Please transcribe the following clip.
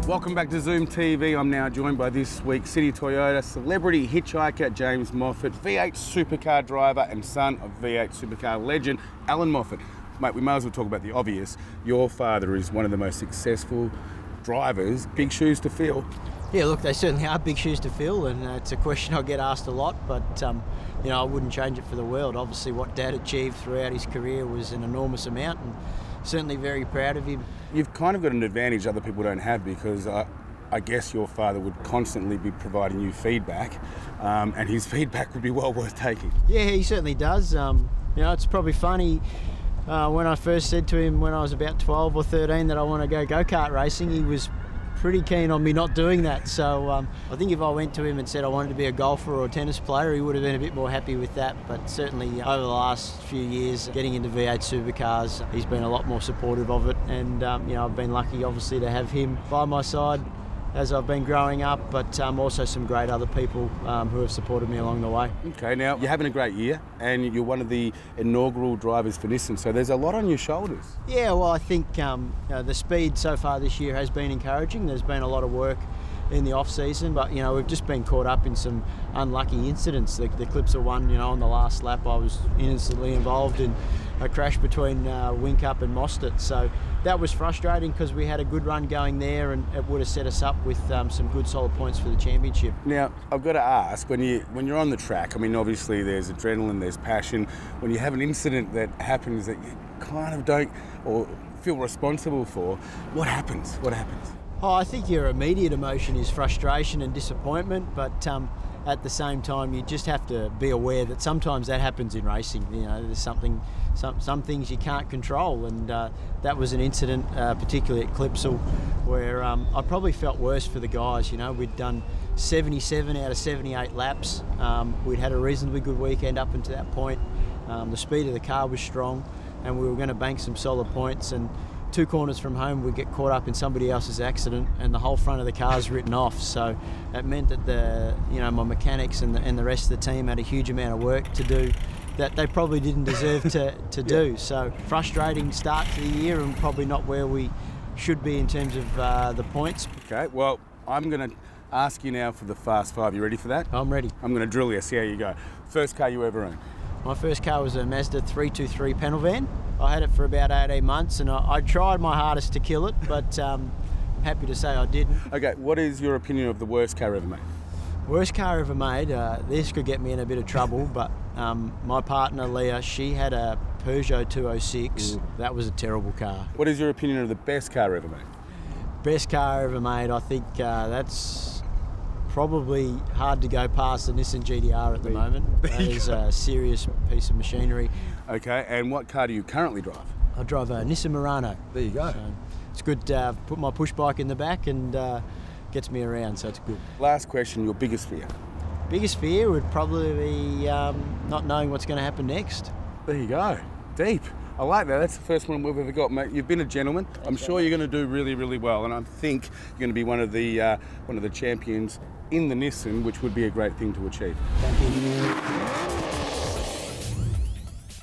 Welcome back to ZoomTV. I'm now joined by this week's City Toyota celebrity hitchhiker, James Moffat, V8 supercar driver and son of V8 supercar legend, Alan Moffat. Mate, we might as well talk about the obvious. Your father is one of the most successful drivers. Big shoes to fill. Yeah, look, they certainly are big shoes to fill, and it's a question I get asked a lot, but you know, I wouldn't change it for the world. Obviously, what Dad achieved throughout his career was an enormous amount, and certainly very proud of him. You've kind of got an advantage other people don't have, because I guess your father would constantly be providing you feedback, and his feedback would be well worth taking. Yeah, he certainly does. You know, it's probably funny, when I first said to him when I was about 12 or 13 that I want to go-kart racing, he was pretty keen on me not doing that. So I think if I went to him and said I wanted to be a golfer or a tennis player, he would have been a bit more happy with that. But certainly over the last few years, getting into V8 supercars, he's been a lot more supportive of it. And you know, I've been lucky, obviously, to have him by my side as I've been growing up, but also some great other people who have supported me along the way. Okay, now you're having a great year, and you're one of the inaugural drivers for Nissan, so there's a lot on your shoulders. Yeah, well, I think the speed so far this year has been encouraging. There's been a lot of work in the off-season, but you know, we've just been caught up in some unlucky incidents. The Clipser one, you know, on the last lap, I was innocently involved in a crash between Whincup and Mostert, so that was frustrating because we had a good run going there, and it would have set us up with some good solid points for the championship. Now, I've got to ask, when you're on the track, I mean, obviously there's adrenaline, there's passion. When you have an incident that happens that you kind of don't or feel responsible for, what happens? What happens? Oh, I think your immediate emotion is frustration and disappointment, but at the same time, you just have to be aware that sometimes that happens in racing. You know, there's some things you can't control, and that was an incident, particularly at Clipsal, where I probably felt worse for the guys. You know, we'd done 77 out of 78 laps. We'd had a reasonably good weekend up until that point. The speed of the car was strong, and we were going to bank some solid points. And 2 corners from home, we get caught up in somebody else's accident, and the whole front of the car is written off. So it meant that my mechanics and the rest of the team had a huge amount of work to do that they probably didn't deserve to do. So frustrating start to the year, and probably not where we should be in terms of the points. Okay, well, I'm going to ask you now for the Fast Five. You ready for that? I'm ready. I'm going to drill you, see how you go. First car you ever owned? My first car was a Mazda 323 panel van. I had it for about 18 months, and I tried my hardest to kill it, but happy to say I didn't. Okay, what is your opinion of the worst car ever made? Worst car ever made? This could get me in a bit of trouble, but my partner Leah, she had a Peugeot 206. Ooh. That was a terrible car. What is your opinion of the best car ever made? Best car ever made, I think that's probably hard to go past the Nissan GTR at the moment. That is a serious piece of machinery. Okay, and what car do you currently drive? I drive a Nissan Murano. There you go. So it's good to put my push bike in the back, and gets me around, so it's good. Last question, your biggest fear? Biggest fear would probably be not knowing what's going to happen next. There you go. Deep. I like that. That's the first one we've ever got, mate. You've been a gentleman. I'm sure you're going to do really, really well, and I think you're going to be one of the champions in the Nissan, which would be a great thing to achieve. Thank you.